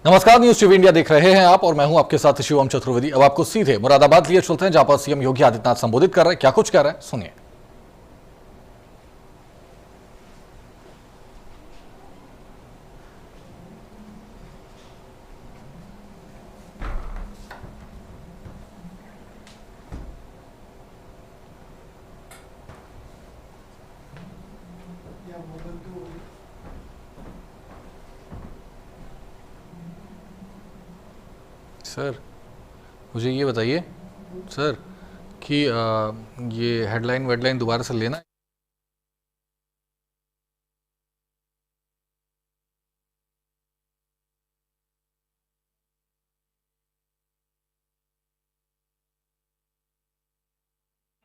नमस्कार, news TV India देख रहे हैं आप और मैं हूं आपके साथ शिवम चतुर्वेदी। अब आपको सीधे मुरादाबाद लिए चलते हैं, जहां पर सीएम योगी आदित्यनाथ संबोधित कर रहे हैं। क्या कुछ कह रहे हैं, सुनिए। सर, मुझे ये बताइए सर कि ये हेडलाइन वेडलाइन दोबारा से लेना है।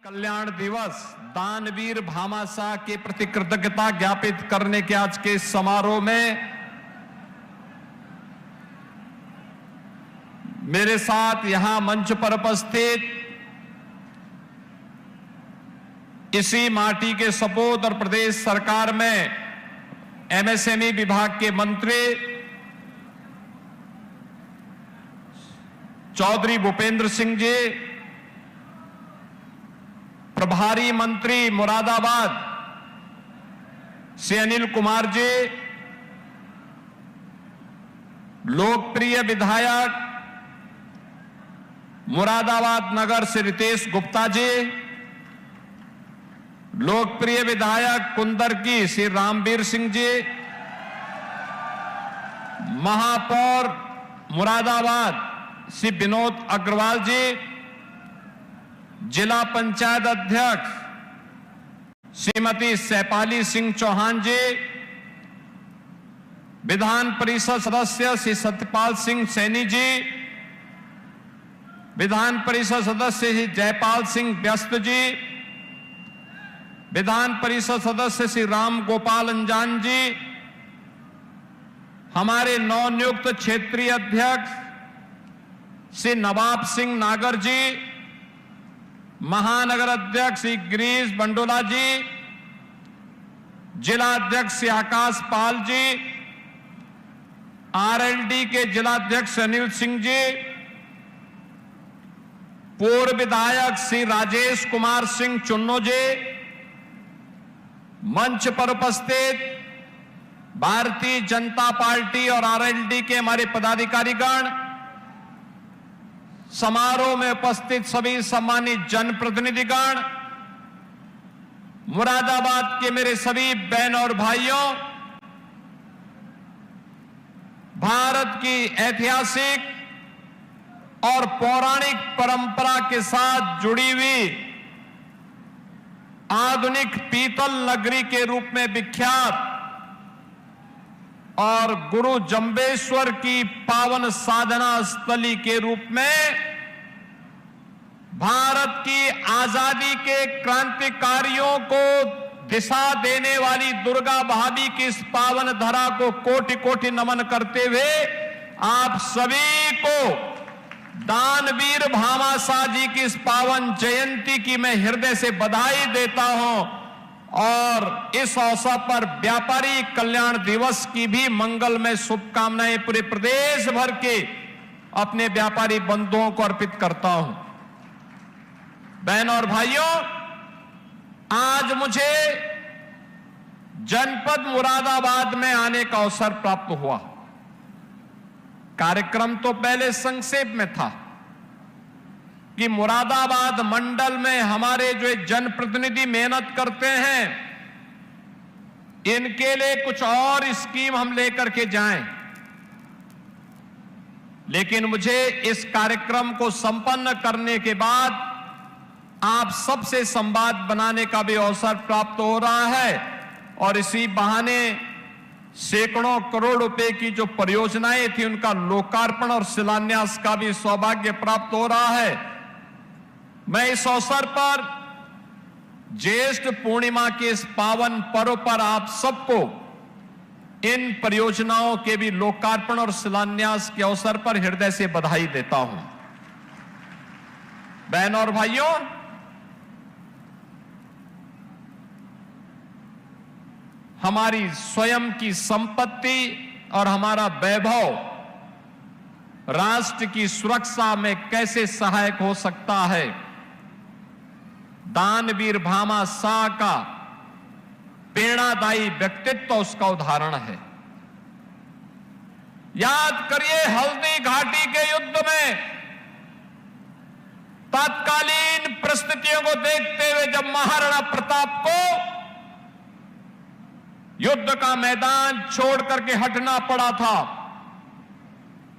कल्याण दिवस दानवीर भामाशाह के प्रति कृतज्ञता ज्ञापित करने के आज के समारोह में मेरे साथ यहां मंच पर उपस्थित इसी माटी के सपूत और प्रदेश सरकार में एमएसएमई विभाग के मंत्री चौधरी भूपेंद्र सिंह जी, प्रभारी मंत्री मुरादाबाद श्री अनिल कुमार जी, लोकप्रिय विधायक मुरादाबाद नगर से रितेश गुप्ता जी, लोकप्रिय विधायक कुंदर की श्री रामवीर सिंह जी, महापौर मुरादाबाद श्री विनोद अग्रवाल जी, जिला पंचायत अध्यक्ष श्रीमती सैपाली सिंह चौहान जी, विधान परिषद सदस्य श्री सत्यपाल सिंह सैनी जी, विधान परिषद सदस्य श्री जयपाल सिंह व्यस्त जी, विधान परिषद सदस्य श्री राम गोपाल अंजान जी, हमारे नवनियुक्त क्षेत्रीय अध्यक्ष श्री नवाब सिंह नागर जी, महानगर अध्यक्ष श्री गिरीश बंडोला जी, जिला अध्यक्ष श्री आकाश पाल जी, आरएलडी के जिला अध्यक्ष अनिल सिंह जी, पूर्व विधायक श्री राजेश कुमार सिंह चुन्नो जी, मंच पर उपस्थित भारतीय जनता पार्टी और आरएलडी के हमारे पदाधिकारीगण, समारोह में उपस्थित सभी सम्मानित जनप्रतिनिधिगण, मुरादाबाद के मेरे सभी बहन और भाइयों, भारत की ऐतिहासिक और पौराणिक परंपरा के साथ जुड़ी हुई आधुनिक पीतल नगरी के रूप में विख्यात और गुरु जंबेश्वर की पावन साधना स्थली के रूप में भारत की आजादी के क्रांतिकारियों को दिशा देने वाली दुर्गा भाभी की इस पावन धरा को कोटि कोटि नमन करते हुए आप सभी को दानवीर भामाशाह जी की इस पावन जयंती की मैं हृदय से बधाई देता हूं और इस अवसर पर व्यापारी कल्याण दिवस की भी मंगलमय शुभकामनाएं पूरे प्रदेश भर के अपने व्यापारी बंधुओं को अर्पित करता हूं। बहनों और भाइयों, आज मुझे जनपद मुरादाबाद में आने का अवसर प्राप्त हुआ। कार्यक्रम तो पहले संक्षेप में था कि मुरादाबाद मंडल में हमारे जो जनप्रतिनिधि मेहनत करते हैं, इनके लिए कुछ और स्कीम हम लेकर के जाएं। लेकिन मुझे इस कार्यक्रम को संपन्न करने के बाद आप सबसे संवाद बनाने का भी अवसर प्राप्त हो रहा है और इसी बहाने सैकड़ों करोड़ रुपए की जो परियोजनाएं थी उनका लोकार्पण और शिलान्यास का भी सौभाग्य प्राप्त हो रहा है। मैं इस अवसर पर ज्येष्ठ पूर्णिमा के इस पावन पर्व पर आप सबको इन परियोजनाओं के भी लोकार्पण और शिलान्यास के अवसर पर हृदय से बधाई देता हूं। बहनों और भाइयों, हमारी स्वयं की संपत्ति और हमारा वैभव राष्ट्र की सुरक्षा में कैसे सहायक हो सकता है। दानवीर भामा शाह का प्रेरणादायी व्यक्तित्व उसका उदाहरण है। याद करिए, हल्दी घाटी के युद्ध में तत्कालीन परिस्थितियों को देखते हुए जब महाराणा प्रताप को युद्ध का मैदान छोड़ करके हटना पड़ा था,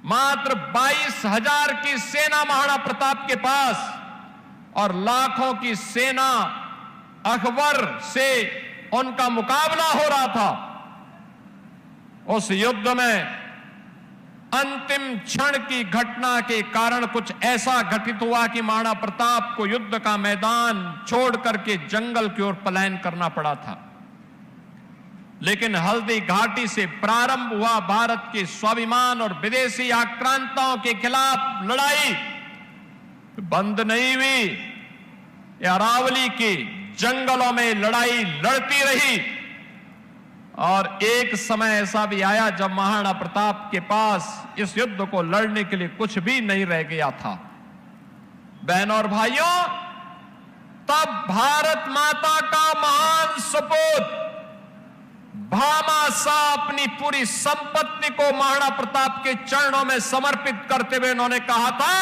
मात्र 22,000 की सेना महाराणा प्रताप के पास और लाखों की सेना अकबर से उनका मुकाबला हो रहा था। उस युद्ध में अंतिम क्षण की घटना के कारण कुछ ऐसा घटित हुआ कि महाराणा प्रताप को युद्ध का मैदान छोड़ करके जंगल की ओर पलायन करना पड़ा था। लेकिन हल्दी घाटी से प्रारंभ हुआ भारत के स्वाभिमान और विदेशी आक्रांताओं के खिलाफ लड़ाई बंद नहीं हुई। अरावली के जंगलों में लड़ाई लड़ती रही और एक समय ऐसा भी आया जब महाराणा प्रताप के पास इस युद्ध को लड़ने के लिए कुछ भी नहीं रह गया था। बहनों और भाइयों, तब भारत माता का महान सपूत भामा शाह अपनी पूरी संपत्ति को महाराणा प्रताप के चरणों में समर्पित करते हुए उन्होंने कहा था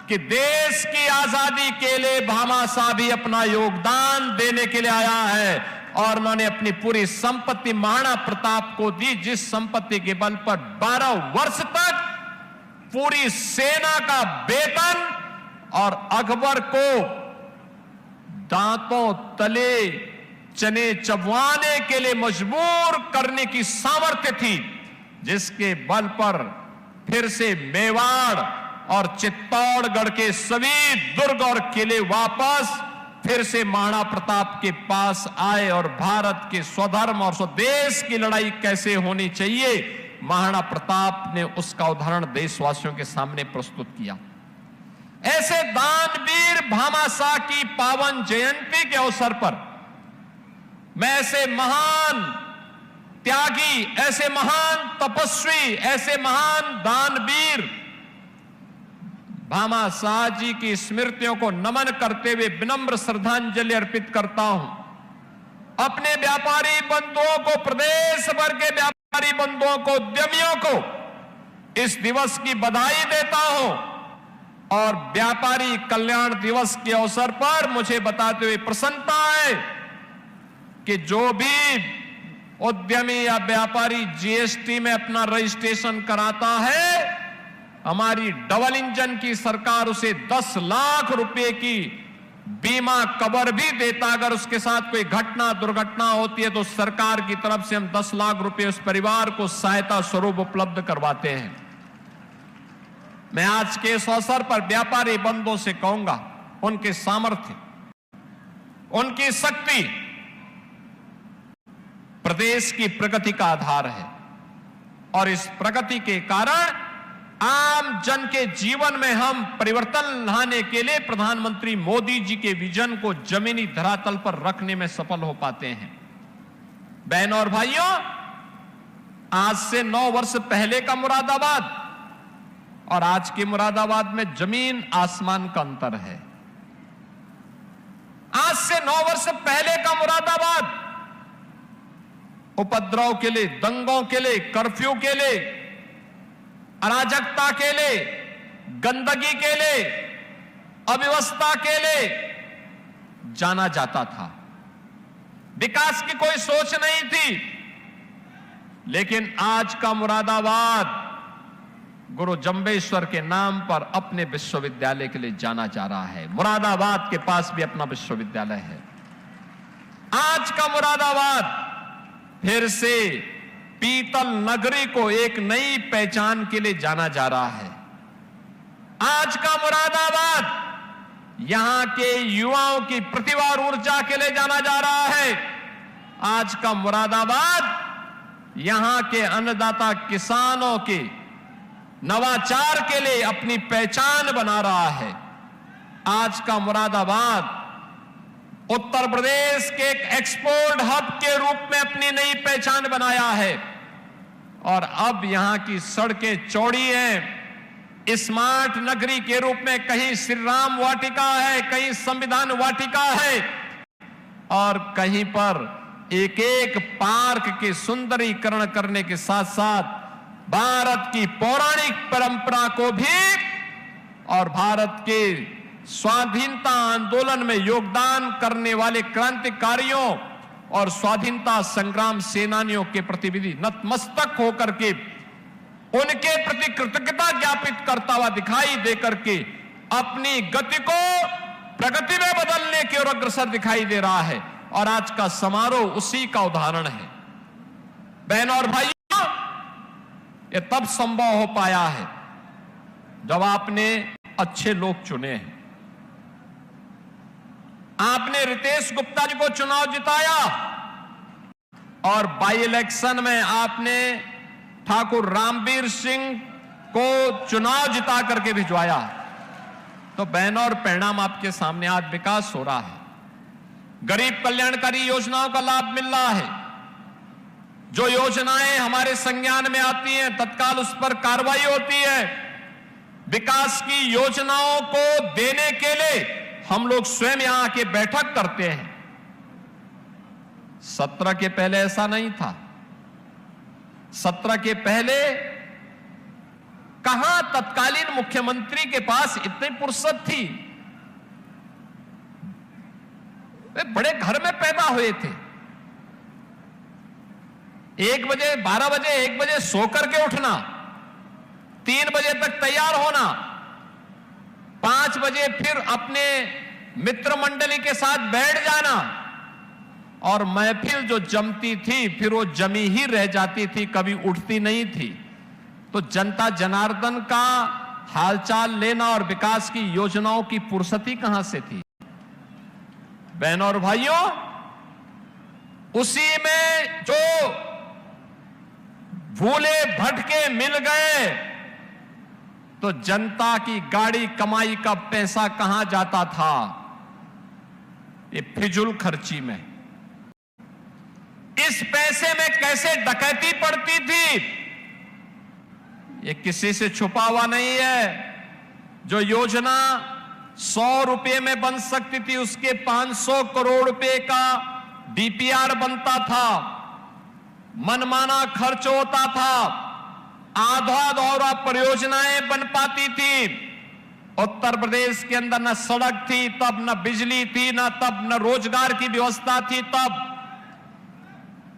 कि देश की आजादी के लिए भामा शाह भी अपना योगदान देने के लिए आया है। और उन्होंने अपनी पूरी संपत्ति महाराणा प्रताप को दी, जिस संपत्ति के बल पर 12 वर्ष तक पूरी सेना का वेतन और अकबर को दांतों तले चने चबवाने के लिए मजबूर करने की सामर्थ्य थी, जिसके बल पर फिर से मेवाड़ और चित्तौड़गढ़ के सभी दुर्ग और किले वापस फिर से महाराणा प्रताप के पास आए और भारत के स्वधर्म और स्वदेश की लड़ाई कैसे होनी चाहिए, महाराणा प्रताप ने उसका उदाहरण देशवासियों के सामने प्रस्तुत किया। ऐसे दानवीर भामा शाह की पावन जयंती के अवसर पर मैं ऐसे महान त्यागी, ऐसे महान तपस्वी, ऐसे महान दानवीर भामा शाह जी की स्मृतियों को नमन करते हुए विनम्र श्रद्धांजलि अर्पित करता हूं। अपने व्यापारी बंधुओं को, प्रदेश भर के व्यापारी बंधुओं को, उद्यमियों को इस दिवस की बधाई देता हूं और व्यापारी कल्याण दिवस के अवसर पर मुझे बताते हुए प्रसन्नता है कि जो भी उद्यमी या व्यापारी जीएसटी में अपना रजिस्ट्रेशन कराता है, हमारी डबल इंजन की सरकार उसे 10 लाख रुपए की बीमा कवर भी देता। अगर उसके साथ कोई घटना दुर्घटना होती है तो सरकार की तरफ से हम 10 लाख रुपए उस परिवार को सहायता स्वरूप उपलब्ध करवाते हैं। मैं आज के इस अवसर पर व्यापारी बंधुओं से कहूंगा, उनके सामर्थ्य, उनकी शक्ति प्रदेश की प्रगति का आधार है और इस प्रगति के कारण आम जन के जीवन में हम परिवर्तन लाने के लिए प्रधानमंत्री मोदी जी के विजन को जमीनी धरातल पर रखने में सफल हो पाते हैं। बहनों और भाइयों, आज से 9 वर्ष पहले का मुरादाबाद और आज के मुरादाबाद में जमीन आसमान का अंतर है। आज से 9 वर्ष पहले का मुरादाबाद उपद्रव के लिए, दंगों के लिए, कर्फ्यू के लिए, अराजकता के लिए, गंदगी के लिए, अव्यवस्था के लिए जाना जाता था। विकास की कोई सोच नहीं थी। लेकिन आज का मुरादाबाद गुरु जंबेश्वर के नाम पर अपने विश्वविद्यालय के लिए जाना जा रहा है। मुरादाबाद के पास भी अपना विश्वविद्यालय है। आज का मुरादाबाद फिर से पीतल नगरी को एक नई पहचान के लिए जाना जा रहा है। आज का मुरादाबाद यहां के युवाओं की प्रतिभा और ऊर्जा के लिए जाना जा रहा है। आज का मुरादाबाद यहां के अन्नदाता किसानों के नवाचार के लिए अपनी पहचान बना रहा है। आज का मुरादाबाद उत्तर प्रदेश के एक एक्सपोर्ट हब के रूप में अपनी नई पहचान बनाया है और अब यहां की सड़कें चौड़ी हैं, स्मार्ट नगरी के रूप में कहीं श्री राम वाटिका है, कहीं संविधान वाटिका है, और कहीं पर एक एक पार्क के सुंदरीकरण करने के साथ साथ भारत की पौराणिक परंपरा को भी और भारत के स्वाधीनता आंदोलन में योगदान करने वाले क्रांतिकारियों और स्वाधीनता संग्राम सेनानियों के प्रति भी नतमस्तक होकर के उनके प्रति कृतज्ञता ज्ञापित करता हुआ दिखाई देकर के अपनी गति को प्रगति में बदलने की ओर अग्रसर दिखाई दे रहा है। और आज का समारोह उसी का उदाहरण है। बहनों और भाइयों, ये तब संभव हो पाया है जब आपने अच्छे लोग चुने हैं। आपने रितेश गुप्ता जी को चुनाव जिताया और बाई इलेक्शन में आपने ठाकुर रामवीर सिंह को चुनाव जिता करके भिजवाया। तो बहनों, और परिणाम आपके सामने आज विकास हो रहा है। गरीब कल्याणकारी योजनाओं का लाभ मिल रहा है। जो योजनाएं हमारे संज्ञान में आती हैं तत्काल उस पर कार्रवाई होती है। विकास की योजनाओं को देने के लिए हम लोग स्वयं यहां आके बैठक करते हैं। 17 के पहले ऐसा नहीं था। 17 के पहले कहां तत्कालीन मुख्यमंत्री के पास इतनी फुर्सत थी। वे बड़े घर में पैदा हुए थे। 1 बजे, 12 बजे, 1 बजे सो करके उठना, 3 बजे तक तैयार होना, 5 बजे फिर अपने मित्र मंडली के साथ बैठ जाना, और महफिल जो जमती थी फिर वो जमी ही रह जाती थी, कभी उठती नहीं थी। तो जनता जनार्दन का हालचाल लेना और विकास की योजनाओं की फुर्सती कहां से थी। बहनों और भाइयों, उसी में जो भूले भटके मिल गए तो जनता की गाड़ी कमाई का पैसा कहां जाता था। ये फिजूल खर्ची में। इस पैसे में कैसे डकैती पड़ती थी ये किसी से छुपा हुआ नहीं है। जो योजना 100 रुपए में बन सकती थी उसके 500 करोड़ रुपए का डीपीआर बनता था। मनमाना खर्च होता था। आधा अधूरा परियोजनाएं बन पाती थी। उत्तर प्रदेश के अंदर न सड़क थी तब, न बिजली थी, न तब न रोजगार की व्यवस्था थी तब।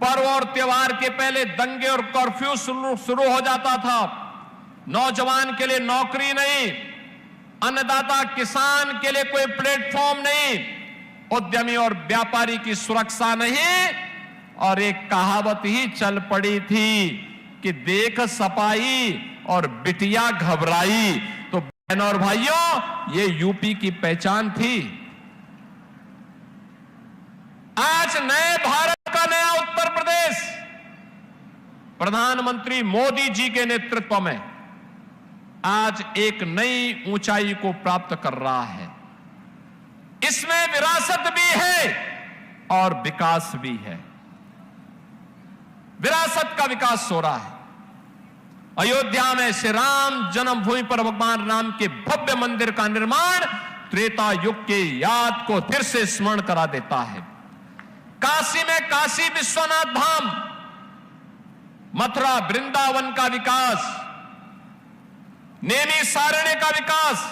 पर्व और त्योहार के पहले दंगे और कर्फ्यू शुरू हो जाता था। नौजवान के लिए नौकरी नहीं, अन्नदाता किसान के लिए कोई प्लेटफॉर्म नहीं, उद्यमी और व्यापारी की सुरक्षा नहीं, और एक कहावत ही चल पड़ी थी कि देख सपाई और बिटिया घबराई। तो बहनों और भाइयों, ये यूपी की पहचान थी। आज नए भारत का नया उत्तर प्रदेश प्रधानमंत्री मोदी जी के नेतृत्व में आज एक नई ऊंचाई को प्राप्त कर रहा है। इसमें विरासत भी है और विकास भी है। विरासत का विकास हो रहा है। अयोध्या में श्री राम जन्मभूमि पर भगवान राम के भव्य मंदिर का निर्माण त्रेता युग के याद को फिर से स्मरण करा देता है। काशी में काशी विश्वनाथ धाम, मथुरा वृंदावन का विकास, नेमी सारण्य का विकास,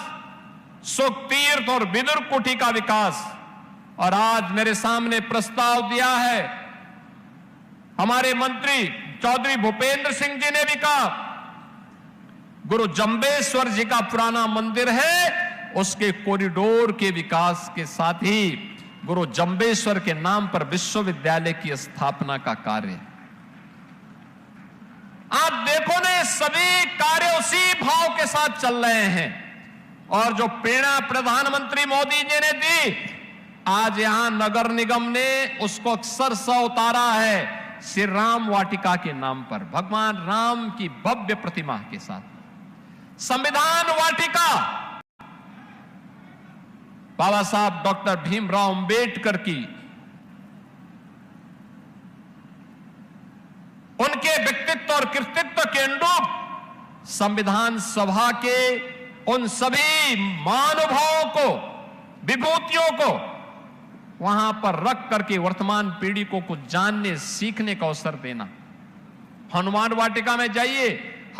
सुख तीर्थ और विदुर कुटी का विकास, और आज मेरे सामने प्रस्ताव दिया है हमारे मंत्री चौधरी भूपेंद्र सिंह जी ने भी कहा, गुरु जंबेश्वर जी का पुराना मंदिर है, उसके कॉरिडोर के विकास के साथ ही गुरु जंबेश्वर के नाम पर विश्वविद्यालय की स्थापना का कार्य। आप देखो ना, ये सभी कार्य उसी भाव के साथ चल रहे हैं। और जो प्रेरणा प्रधानमंत्री मोदी जी ने दी, आज यहां नगर निगम ने उसको अक्षरशः उतारा है श्री राम वाटिका के नाम पर, भगवान राम की भव्य प्रतिमा के साथ। संविधान वाटिका बाबा साहब डॉक्टर भीमराव अंबेडकर की, उनके व्यक्तित्व और कृतित्व के अनुरूप संविधान सभा के उन सभी महानुभावों को, विभूतियों को वहां पर रख करके वर्तमान पीढ़ी को कुछ जानने सीखने का अवसर देना। हनुमान वाटिका में जाइए,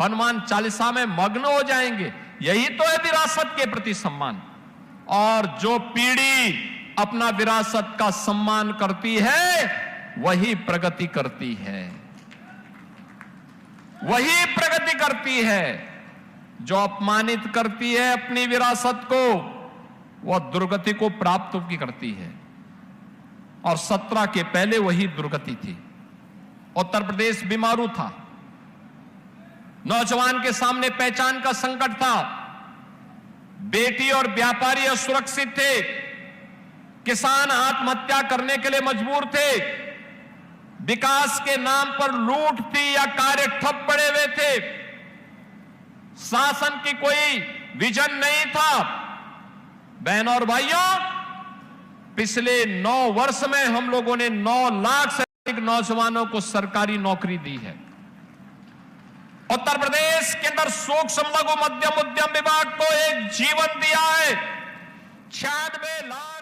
हनुमान चालीसा में मग्न हो जाएंगे। यही तो है विरासत के प्रति सम्मान। और जो पीढ़ी अपना विरासत का सम्मान करती है वही प्रगति करती है, वही प्रगति करती है। जो अपमानित करती है अपनी विरासत को, वह दुर्गति को प्राप्त की करती है। और 17 के पहले वही दुर्गति थी। उत्तर प्रदेश बीमारू था, नौजवान के सामने पहचान का संकट था, बेटी और व्यापारी असुरक्षित थे, किसान आत्महत्या करने के लिए मजबूर थे, विकास के नाम पर लूट थी या कार्य ठप पड़े हुए थे, शासन की कोई विजन नहीं था। बहनों और भाइयों, पिछले 9 वर्ष में हम लोगों ने 9 लाख से अधिक नौजवानों को सरकारी नौकरी दी है। उत्तर प्रदेश के अंदर सूक्ष्म लघु मध्यम उद्यम विभाग को एक जीवन दिया है। 96 लाख